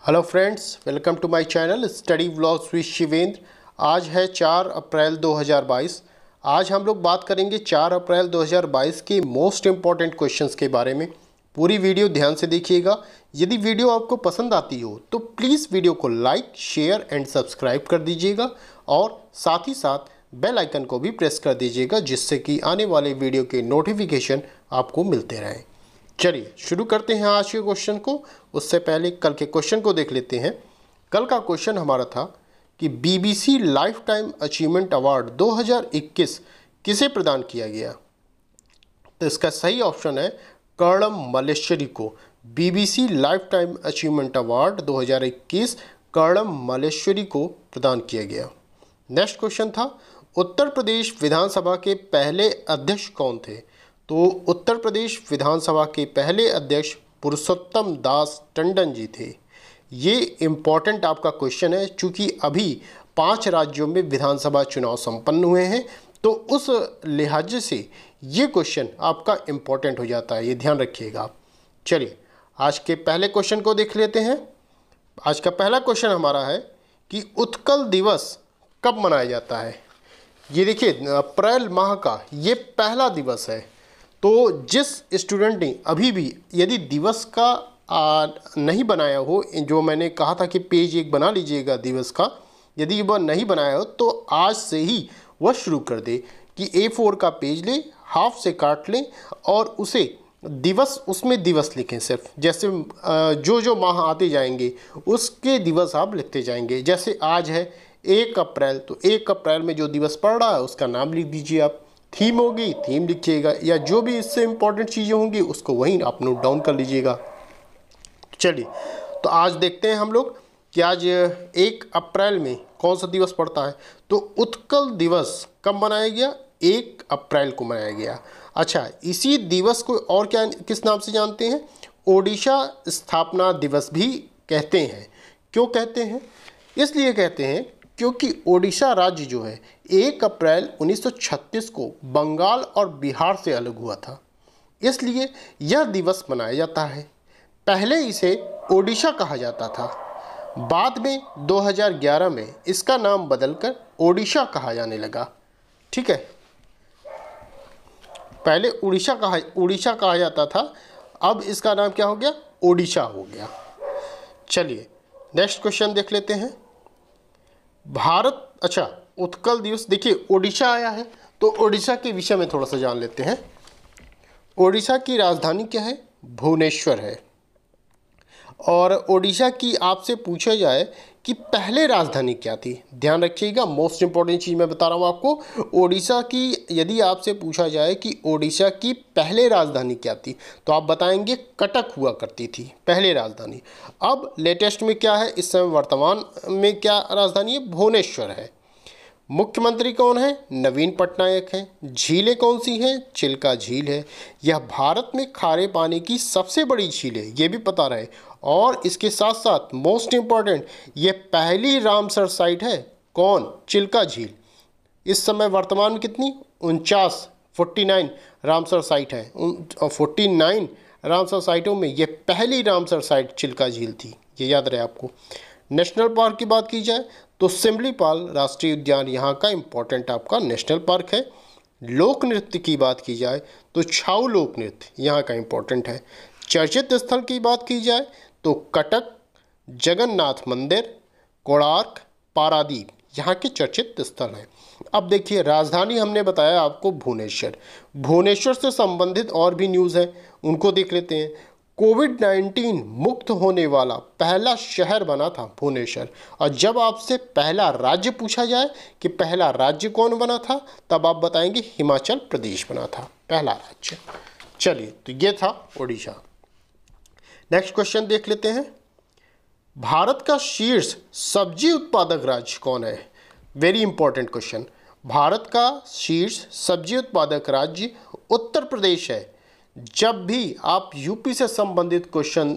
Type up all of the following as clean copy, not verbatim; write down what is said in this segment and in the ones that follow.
Hello friends, welcome to my channel study vlogs with Shivendra. आज है 4 अप्रैल 2022। आज हम लोग बात करेंगे 4 अप्रैल 2022 के मोस्ट इम्पॉर्टेंट क्वेश्चंस के बारे में। पूरी वीडियो ध्यान से देखिएगा। यदि वीडियो आपको पसंद आती हो तो प्लीज़ वीडियो को लाइक, शेयर एंड सब्सक्राइब कर दीजिएगा और साथ ही साथ बेल आइकन को भी प्रेस कर दीजिएगा, जिससे कि आने वाले वीडियो के नोटिफिकेशन आपको मिलते रहें। चलिए शुरू करते हैं आज के क्वेश्चन को। उससे पहले कल के क्वेश्चन को देख लेते हैं। कल का क्वेश्चन हमारा था कि BBC life time achievement award 2021 किसे प्रदान किया गया। तो इसका सही ऑप्शन है कर्णम मल्लेश्वरी को। BBC life time achievement award 2021 Karnam Malleswari को प्रदान किया गया। नेक्स्ट क्वेश्चन था उत्तर प्रदेश विधानसभा के पहले अध्यक्ष कौन थे। तो उत्तर प्रदेश विधानसभा के पहले अध्यक्ष पुरुषोत्तम दास टंडन जी थे। ये इम्पॉर्टेंट आपका क्वेश्चन है, चूँकि अभी 5 राज्यों में विधानसभा चुनाव संपन्न हुए हैं, तो उस लिहाजे से ये क्वेश्चन आपका इम्पॉर्टेंट हो जाता है, ये ध्यान रखिएगा। चलिए आज के पहले क्वेश्चन को देख लेते हैं। आज का पहला क्वेश्चन हमारा है कि उत्कल दिवस कब मनाया जाता है। ये देखिए, अप्रैल माह का ये पहला दिवस है। तो जिस स्टूडेंट ने अभी भी यदि दिवस का नहीं बनाया हो, जो मैंने कहा था कि पेज 1 बना लीजिएगा दिवस का, यदि वह नहीं बनाया हो तो आज से ही वह शुरू कर दे कि A4 का पेज ले, हाफ से काट लें और उसे दिवस, उसमें दिवस लिखें। सिर्फ जैसे जो माह आते जाएंगे उसके दिवस आप लिखते जाएंगे। जैसे आज है 1 अप्रैल, तो 1 अप्रैल में जो दिवस पड़ रहा है उसका नाम लिख दीजिए आप। थीम होगी, थीम लिखिएगा, या जो भी इससे इम्पोर्टेंट चीज़ें होंगी उसको वहीं आप नोट डाउन कर लीजिएगा। चलिए तो आज देखते हैं हम लोग कि आज 1 अप्रैल में कौन सा दिवस पड़ता है। तो उत्कल दिवस कब मनाया गया? 1 अप्रैल को मनाया गया। अच्छा, इसी दिवस को और क्या किस नाम से जानते हैं? ओडिशा स्थापना दिवस भी कहते हैं। क्यों कहते हैं? इसलिए कहते हैं क्योंकि ओडिशा राज्य जो है 1 अप्रैल 1936 को बंगाल और बिहार से अलग हुआ था, इसलिए यह दिवस मनाया जाता है। पहले इसे ओडिशा कहा जाता था, बाद में 2011 में इसका नाम बदलकर ओडिशा कहा जाने लगा। ठीक है, पहले उड़ीसा कहा जाता था, अब इसका नाम क्या हो गया? ओडिशा हो गया। चलिए नेक्स्ट क्वेश्चन देख लेते हैं। भारत, अच्छा उत्कल दिवस, देखिए ओडिशा आया है तो ओडिशा के विषय में थोड़ा सा जान लेते हैं। ओडिशा की राजधानी क्या है? भुवनेश्वर है। और ओडिशा की आपसे पूछा जाए कि पहले राजधानी क्या थी, ध्यान रखिएगा, मोस्ट इंपॉर्टेंट चीज़ मैं बता रहा हूँ आपको। ओडिशा की यदि आपसे पूछा जाए कि ओडिशा की पहले राजधानी क्या थी, तो आप बताएंगे कटक हुआ करती थी पहले राजधानी। अब लेटेस्ट में क्या है, इस समय वर्तमान में क्या राजधानी है? भुवनेश्वर है। मुख्यमंत्री कौन है? नवीन पटनायक हैं। झीलें कौन सी हैं? चिल्का झील है। यह भारत में खारे पानी की सबसे बड़ी झील है, ये भी पता रहे। और इसके साथ साथ मोस्ट इम्पॉर्टेंट, ये पहली रामसर साइट है। कौन? चिल्का झील। इस समय वर्तमान में कितनी? 49 रामसर साइट है। 49 रामसर साइटों में ये पहली रामसर साइट चिल्का झील थी, ये याद रहे आपको। नेशनल पार्क की बात की जाए तो सिमलीपाल राष्ट्रीय उद्यान यहाँ का इम्पोर्टेंट आपका नेशनल पार्क है। लोक नृत्य की बात की जाए तो छाऊ लोक नृत्य यहाँ का इम्पोर्टेंट है। चर्चित स्थल की बात की जाए तो कटक, जगन्नाथ मंदिर, कोणार्क, पारादीप यहाँ के चर्चित स्थल हैं। अब देखिए, राजधानी हमने बताया आपको भुवनेश्वर। भुवनेश्वर से संबंधित और भी न्यूज़ है, उनको देख लेते हैं। कोविड-19 मुक्त होने वाला पहला शहर बना था भुवनेश्वर। और जब आपसे पहला राज्य पूछा जाए कि पहला राज्य कौन बना था, तब आप बताएंगे हिमाचल प्रदेश बना था पहला राज्य। चलिए तो ये था ओडिशा। नेक्स्ट क्वेश्चन देख लेते हैं। भारत का शीर्ष सब्जी उत्पादक राज्य कौन है? Very important question. भारत का शीर्ष सब्जी उत्पादक राज्य उत्तर प्रदेश है। जब भी आप यूपी से संबंधित क्वेश्चन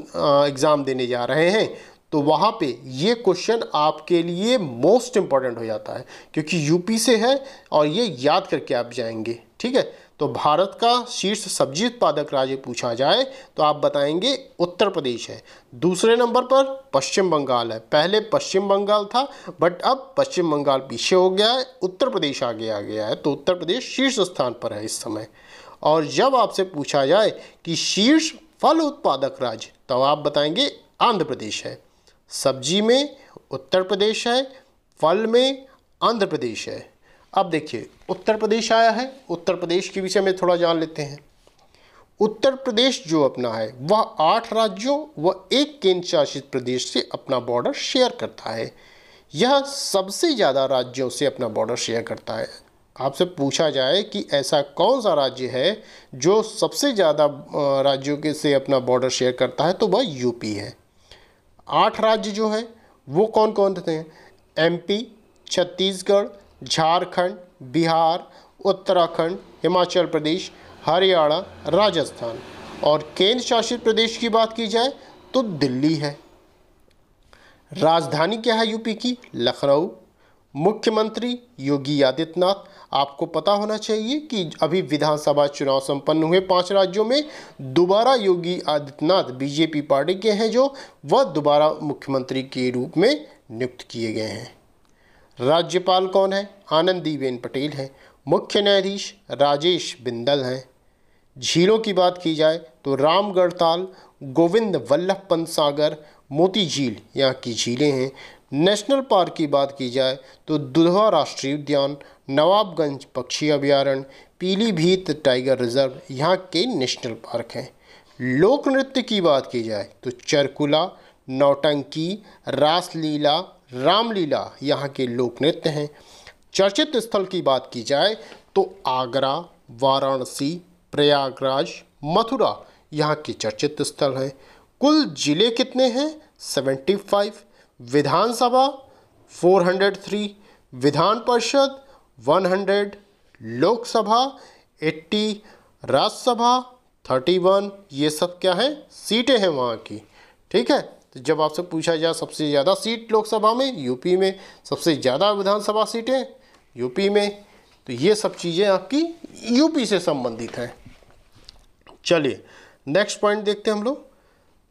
एग्ज़ाम देने जा रहे हैं तो वहाँ पे ये क्वेश्चन आपके लिए मोस्ट इम्पॉर्टेंट हो जाता है, क्योंकि यूपी से है और ये याद करके आप जाएंगे। ठीक है, तो भारत का शीर्ष सब्जी उत्पादक राज्य पूछा जाए तो आप बताएंगे उत्तर प्रदेश है। दूसरे नंबर पर पश्चिम बंगाल है। पहले पश्चिम बंगाल था, बट अब पश्चिम बंगाल पीछे हो गया है, उत्तर प्रदेश आगे आ गया है, तो उत्तर प्रदेश शीर्ष स्थान पर है इस समय। और जब आपसे पूछा जाए कि शीर्ष फल उत्पादक राज्य, तो आप बताएंगे आंध्र प्रदेश है। सब्जी में उत्तर प्रदेश है, फल में आंध्र प्रदेश है। अब देखिए उत्तर प्रदेश आया है, उत्तर प्रदेश के विषय में थोड़ा जान लेते हैं। उत्तर प्रदेश जो अपना है वह 8 राज्यों व 1 केंद्र शासित प्रदेश से अपना बॉर्डर शेयर करता है। यह सबसे ज़्यादा राज्यों से अपना बॉर्डर शेयर करता है। आपसे पूछा जाए कि ऐसा कौन सा राज्य है जो सबसे ज़्यादा राज्यों के से अपना बॉर्डर शेयर करता है, तो वह यूपी है। 8 राज्य जो हैं वो कौन कौन थे? एमपी, छत्तीसगढ़, झारखंड, बिहार, उत्तराखंड, हिमाचल प्रदेश, हरियाणा, राजस्थान। और केंद्र शासित प्रदेश की बात की जाए तो दिल्ली है। राजधानी क्या है यूपी की? लखनऊ। मुख्यमंत्री योगी आदित्यनाथ। आपको पता होना चाहिए कि अभी विधानसभा चुनाव संपन्न हुए 5 राज्यों में दोबारा योगी आदित्यनाथ बीजेपी पार्टी के हैं जो वह दोबारा मुख्यमंत्री के रूप में नियुक्त किए गए हैं। राज्यपाल कौन है? आनंदीबेन पटेल हैं। मुख्य न्यायाधीश राजेश बिंदल हैं। झीलों की बात की जाए तो रामगढ़ ताल, गोविंद वल्लभ पंत सागर, मोती झील यहाँ की झीलें हैं। नेशनल पार्क की बात की जाए तो दुधवा राष्ट्रीय उद्यान, नवाबगंज पक्षी अभयारण्य, पीलीभीत टाइगर रिजर्व यहाँ के नेशनल पार्क हैं। लोक नृत्य की बात की जाए तो चरकुला, नौटंकी, रासलीला, रामलीला यहाँ के लोक नृत्य हैं। चर्चित स्थल की बात की जाए तो आगरा, वाराणसी, प्रयागराज, मथुरा यहाँ के चर्चित स्थल हैं। कुल जिले कितने हैं? 75। विधानसभा 403, विधान परिषद 100, लोकसभा 80, राज्यसभा 31। ये सब क्या है? सीटें हैं वहाँ की। ठीक है, तो जब आपसे पूछा जाए सबसे ज़्यादा सीट लोकसभा में यूपी में, सबसे ज़्यादा विधानसभा सीटें यूपी में, तो ये सब चीज़ें आपकी यूपी से संबंधित हैं। चलिए नेक्स्ट पॉइंट देखते हैं हम लोग।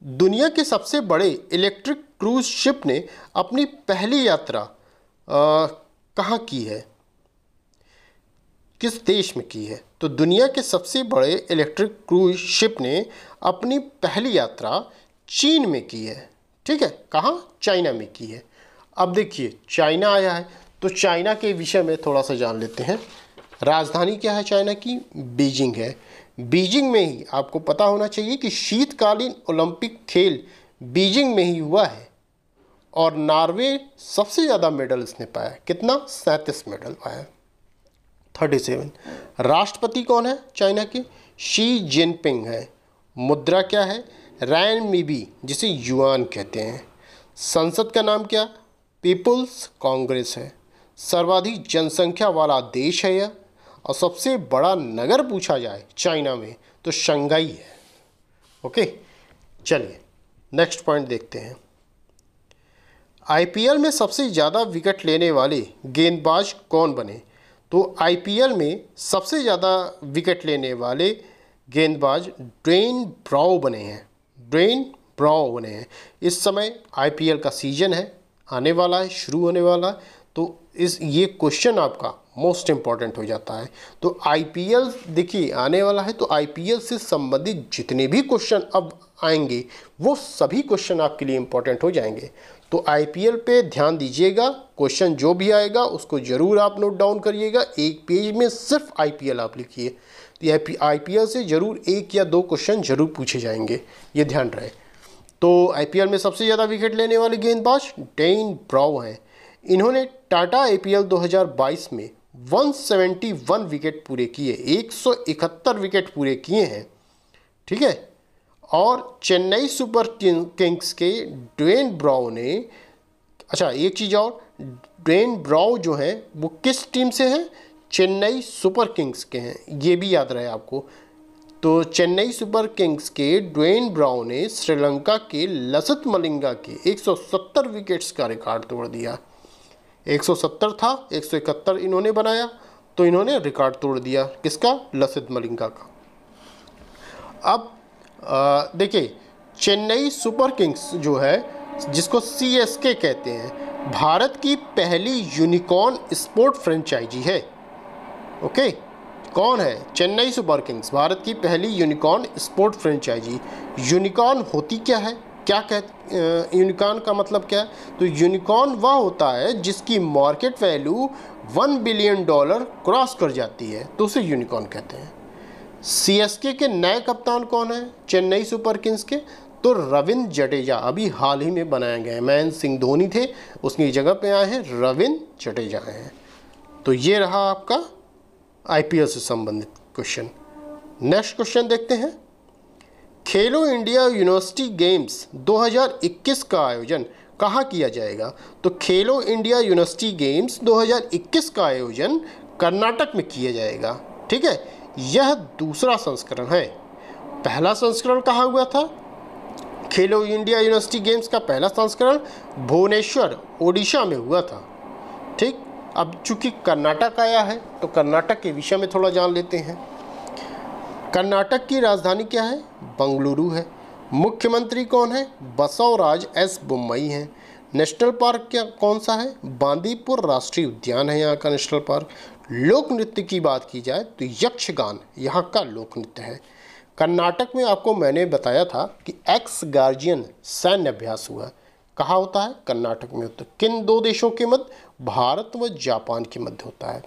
दुनिया के सबसे बड़े इलेक्ट्रिक क्रूज शिप ने अपनी पहली यात्रा कहाँ की है? किस देश में की है? तो दुनिया के सबसे बड़े इलेक्ट्रिक क्रूज शिप ने अपनी पहली यात्रा चीन में की है। ठीक है, कहाँ? चाइना में की है। अब देखिए चाइना आया है तो चाइना के विषय में थोड़ा सा जान लेते हैं। राजधानी क्या है चाइना की? बीजिंग है। बीजिंग में ही आपको पता होना चाहिए कि शीतकालीन ओलंपिक खेल बीजिंग में ही हुआ है। और नॉर्वे सबसे ज़्यादा मेडल इसने पाया। कितना? 37 मेडल पाया, 37। राष्ट्रपति कौन है चाइना के? शी जिनपिंग है। मुद्रा क्या है? रैनमीबी, जिसे युआन कहते हैं। संसद का नाम क्या? पीपुल्स कांग्रेस है। सर्वाधिक जनसंख्या वाला देश है यह। और सबसे बड़ा नगर पूछा जाए चाइना में तो शंघाई है। ओके, चलिए नेक्स्ट पॉइंट देखते हैं। आईपीएल में सबसे ज़्यादा विकेट लेने वाले गेंदबाज कौन बने? तो आईपीएल में सबसे ज़्यादा विकेट लेने वाले गेंदबाज ड्वेन ब्रावो बने हैं। ड्वेन ब्रावो बने हैं। इस समय आईपीएल का सीजन है, आने वाला है, शुरू होने वाला है, तो ये क्वेश्चन आपका मोस्ट इम्पॉर्टेंट हो जाता है। तो आईपीएल देखिए आने वाला है, तो आईपीएल से संबंधित जितने भी क्वेश्चन अब आएंगे वो सभी क्वेश्चन आपके लिए इम्पॉर्टेंट हो जाएंगे। तो आईपीएल पे ध्यान दीजिएगा। क्वेश्चन जो भी आएगा उसको ज़रूर आप नोट डाउन करिएगा। एक पेज में सिर्फ आईपीएल आप लिखिए, तो आईपीएल से ज़रूर 1 या 2 क्वेश्चन जरूर पूछे जाएंगे, ये ध्यान रहे। तो आईपीएल में सबसे ज़्यादा विकेट लेने वाले गेंदबाज ड्वेन ब्रावो हैं। इन्होंने टाटा आईपीएल 2022 में 171 विकेट पूरे किए, 171 विकेट पूरे किए हैं। ठीक है, और चेन्नई सुपर किंग्स के ड्वेन ब्रावो ने, अच्छा एक चीज़ और, ड्वेन ब्रावो जो है वो किस टीम से हैं? चेन्नई सुपर किंग्स के हैं, ये भी याद रहे आपको। तो चेन्नई सुपर किंग्स के ड्वेन ब्रावो ने श्रीलंका के लसिथ मलिंगा के 170 विकेट्स का रिकॉर्ड तोड़ दिया। 170 था, 171 इन्होंने बनाया तो इन्होंने रिकॉर्ड तोड़ दिया, किसका? लसिथ मलिंगा का। अब देखिए, चेन्नई सुपर किंग्स जो है, जिसको CSK कहते हैं, भारत की पहली यूनिकॉर्न स्पोर्ट फ्रेंचाइजी है। ओके, कौन है? चेन्नई सुपर किंग्स, भारत की पहली यूनिकॉर्न स्पोर्ट फ्रेंचाइजी। यूनिकॉर्न होती क्या है? क्या कहते, यूनिकॉर्न का मतलब क्या है? तो यूनिकॉर्न वह होता है जिसकी मार्केट वैल्यू $1 बिलियन क्रॉस कर जाती है, तो उसे यूनिकॉर्न कहते हैं। CSK के नए कप्तान कौन है चेन्नई सुपर किंग्स के? तो रविंद्र जडेजा, अभी हाल ही में बनाए गए। महेंद्र सिंह धोनी थे, उसकी जगह पे आए हैं रविंद्र जडेजा हैं। तो ये रहा आपका IPL से संबंधित क्वेश्चन। नेक्स्ट क्वेश्चन देखते हैं। खेलो इंडिया यूनिवर्सिटी गेम्स 2021 का आयोजन कहाँ किया जाएगा? तो खेलो इंडिया यूनिवर्सिटी गेम्स 2021 का आयोजन कर्नाटक में किया जाएगा। ठीक है, यह दूसरा संस्करण है। पहला संस्करण कहाँ हुआ था? खेलो इंडिया यूनिवर्सिटी गेम्स का पहला संस्करण भुवनेश्वर, ओडिशा में हुआ था। ठीक, अब चूंकि कर्नाटक आया है तो कर्नाटक के विषय में थोड़ा जान लेते हैं। कर्नाटक की राजधानी क्या है? बंगलुरु है। मुख्यमंत्री कौन है? बसवराज एस बोम्मई हैं। नेशनल पार्क क्या कौन सा है? बांदीपुर राष्ट्रीय उद्यान है यहाँ का नेशनल पार्क। लोक नृत्य की बात की जाए तो यक्षगान यहाँ का लोक नृत्य है। कर्नाटक में आपको मैंने बताया था कि एक्स गार्जियन सैन्य अभ्यास हुआ। कहाँ होता है? कर्नाटक में होता है। किन दो देशों के मध्य? भारत व जापान के मध्य होता है।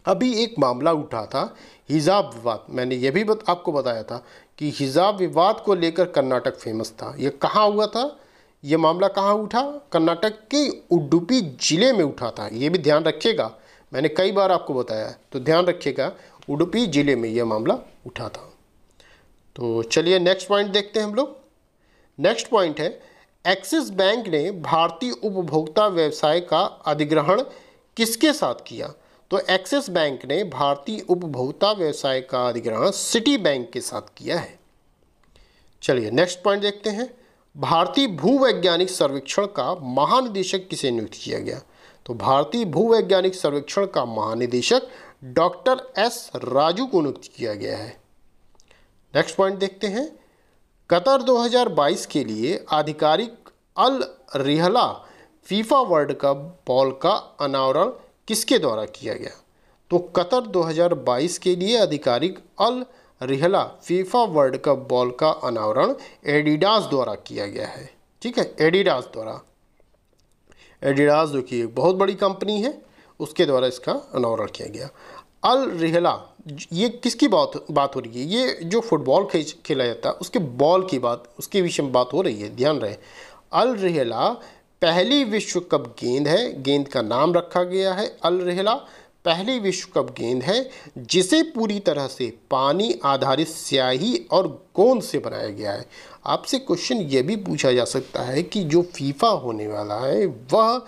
अभी एक मामला उठा था हिजाब विवाद, मैंने ये भी आपको बताया था कि हिजाब विवाद को लेकर कर्नाटक फेमस था। ये कहाँ हुआ था? ये मामला कहाँ उठा? कर्नाटक के उडुपी जिले में उठा था। ये भी ध्यान रखिएगा, मैंने कई बार आपको बताया है, तो ध्यान रखिएगा, उडुपी जिले में यह मामला उठा था। तो चलिए नेक्स्ट पॉइंट देखते हैं हम लोग। नेक्स्ट पॉइंट है, एक्सिस बैंक ने भारतीय उपभोक्ता व्यवसाय का अधिग्रहण किसके साथ किया? तो एक्सिस बैंक ने भारतीय उपभोक्ता व्यवसाय का अधिग्रहण सिटी बैंक के साथ किया है। चलिए नेक्स्ट पॉइंट देखते हैं। भारतीय भूवैज्ञानिक सर्वेक्षण का महानिदेशक किसे नियुक्त किया गया? तो भारतीय भूवैज्ञानिक सर्वेक्षण का महानिदेशक डॉक्टर एस राजू को नियुक्त किया गया है। नेक्स्ट पॉइंट देखते हैं। कतर 2022 के लिए आधिकारिक अल रिहला फीफा वर्ल्ड कप बॉल का अनावरण किसके द्वारा किया गया? तो कतर 2022 के लिए आधिकारिक अल रिहला फीफा वर्ल्ड कप बॉल का अनावरण एडिडास द्वारा किया गया है। ठीक है, एडिडास द्वारा। एडिडास जो कि एक बहुत बड़ी कंपनी है, उसके द्वारा इसका अनावरण किया गया। अल रिहला, ये किसकी बात हो रही है? ये जो फुटबॉल खेला जाता है उसके बॉल की बात, उसके विषय में बात हो रही है, ध्यान रहे। अल रिहला पहली विश्व कप गेंद है, गेंद का नाम रखा गया है अल रिहला। पहली विश्व कप गेंद है जिसे पूरी तरह से पानी आधारित स्याही और गोंद से बनाया गया है। आपसे क्वेश्चन ये भी पूछा जा सकता है कि जो फीफा होने वाला है वह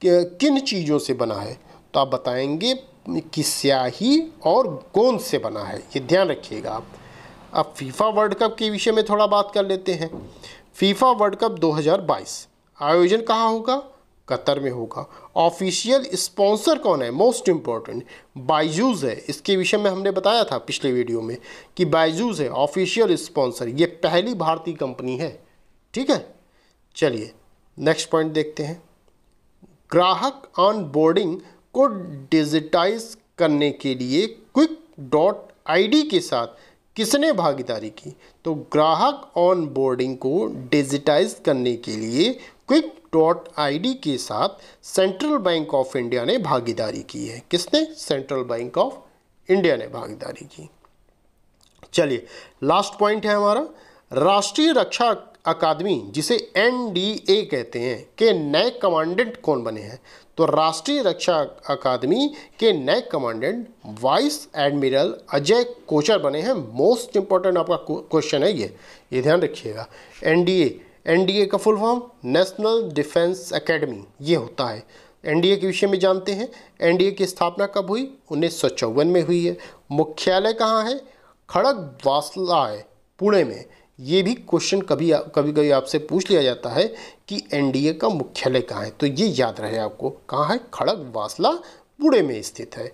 किन चीज़ों से बना है? तो आप बताएंगे कि स्याही और गोंद से बना है, ये ध्यान रखिएगा आप। अब फीफा वर्ल्ड कप के विषय में थोड़ा बात कर लेते हैं। फीफा वर्ल्ड कप 2022 आयोजन कहाँ होगा? कतर में होगा। ऑफिशियल स्पॉन्सर कौन है? मोस्ट इम्पोर्टेंट बायजूस है। इसके विषय में हमने बताया था पिछले वीडियो में कि बायजूस है ऑफिशियल स्पॉन्सर, ये पहली भारतीय कंपनी है। ठीक है, चलिए नेक्स्ट पॉइंट देखते हैं। ग्राहक ऑन बोर्डिंग को डिजिटाइज करने के लिए Quick.id के साथ किसने भागीदारी की? तो ग्राहक ऑन बोर्डिंग को डिजिटाइज करने के लिए Quick.id के साथ सेंट्रल बैंक ऑफ इंडिया ने भागीदारी की है। किसने? सेंट्रल बैंक ऑफ इंडिया ने भागीदारी की। चलिए लास्ट पॉइंट है हमारा, राष्ट्रीय रक्षा अकादमी जिसे NDA कहते हैं के नए कमांडेंट कौन बने हैं? तो राष्ट्रीय रक्षा अकादमी के नए commandant vice admiral Ajay Kochar बने हैं। मोस्ट इंपॉर्टेंट आपका क्वेश्चन है ये ध्यान रखिएगा। NDA का full form national defence academy ये होता है। NDA के विषय में जानते हैं। NDA की स्थापना कब हुई? 1954 में हुई है। मुख्यालय कहाँ है? खड़गवासला है, पुणे में। ये भी क्वेश्चन कभी आपसे पूछ लिया जाता है कि NDA का मुख्यालय कहाँ है, तो ये याद रहे आपको, कहाँ है? खड़गवासला, पुणे में स्थित है।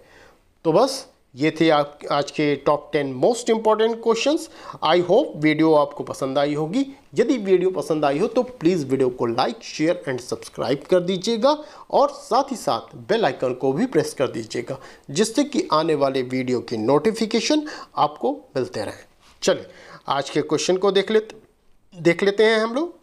तो बस ये थे आज के top 10 most important questions. I hope video आपको पसंद आई होगी। यदि वीडियो पसंद आई हो तो प्लीज़ वीडियो को लाइक, शेयर एंड सब्सक्राइब कर दीजिएगा और साथ ही साथ बेल आइकन को भी प्रेस कर दीजिएगा, जिससे कि आने वाले वीडियो की नोटिफिकेशन आपको मिलते रहें। चलिए आज के क्वेश्चन को देख लेते हैं हम लोग।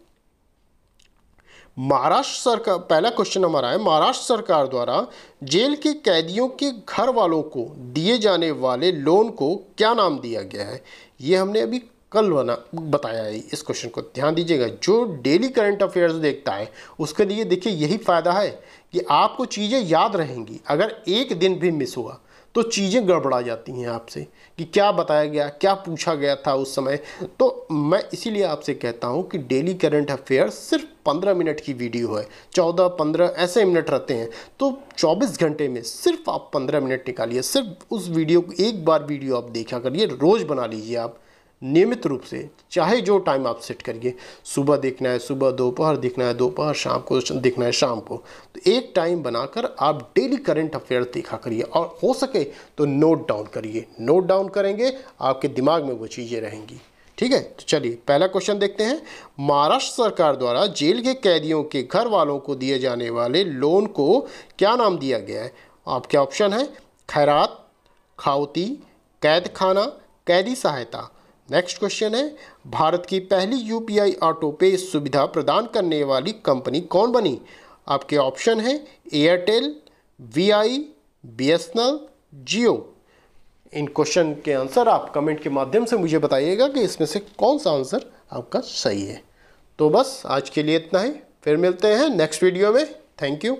महाराष्ट्र सरकार, पहला क्वेश्चन हमारा है, महाराष्ट्र सरकार द्वारा जेल के कैदियों के घर वालों को दिए जाने वाले लोन को क्या नाम दिया गया है? ये हमने अभी कल बताया है। इस क्वेश्चन को ध्यान दीजिएगा। जो डेली करंट अफेयर्स देखता है उसके लिए देखिए यही फ़ायदा है कि आपको चीज़ें याद रहेंगी। अगर एक दिन भी मिस हुआ तो चीज़ें गड़बड़ा जाती हैं आपसे कि क्या बताया गया, क्या पूछा गया था उस समय। तो मैं इसीलिए आपसे कहता हूं कि डेली करंट अफेयर सिर्फ 15 मिनट की वीडियो है, 14-15 ऐसे मिनट रहते हैं। तो 24 घंटे में सिर्फ आप 15 मिनट निकालिए, सिर्फ उस वीडियो को एक बार वीडियो आप देखा करिए, रोज़ बना लीजिए आप नियमित रूप से, चाहे जो टाइम आप सेट करिए। सुबह देखना है सुबह, दोपहर देखना है दोपहर, शाम को देखना है शाम को। तो एक टाइम बनाकर आप डेली करंट अफेयर देखा करिए और हो सके तो नोट डाउन करिए। नोट डाउन करेंगे आपके दिमाग में वो चीज़ें रहेंगी। ठीक है, तो चलिए पहला क्वेश्चन देखते हैं। महाराष्ट्र सरकार द्वारा जेल के कैदियों के घर वालों को दिए जाने वाले लोन को क्या नाम दिया गया है? आपके ऑप्शन है खैरात, खाउती, कैद खाना, कैदी सहायता। नेक्स्ट क्वेश्चन है, भारत की पहली यूपीआई ऑटो पे सुविधा प्रदान करने वाली कंपनी कौन बनी? आपके ऑप्शन है एयरटेल, वीआई, बीएसएनएल, जियो। इन क्वेश्चन के आंसर आप कमेंट के माध्यम से मुझे बताइएगा कि इसमें से कौन सा आंसर आपका सही है। तो बस आज के लिए इतना ही, फिर मिलते हैं नेक्स्ट वीडियो में। Thank you.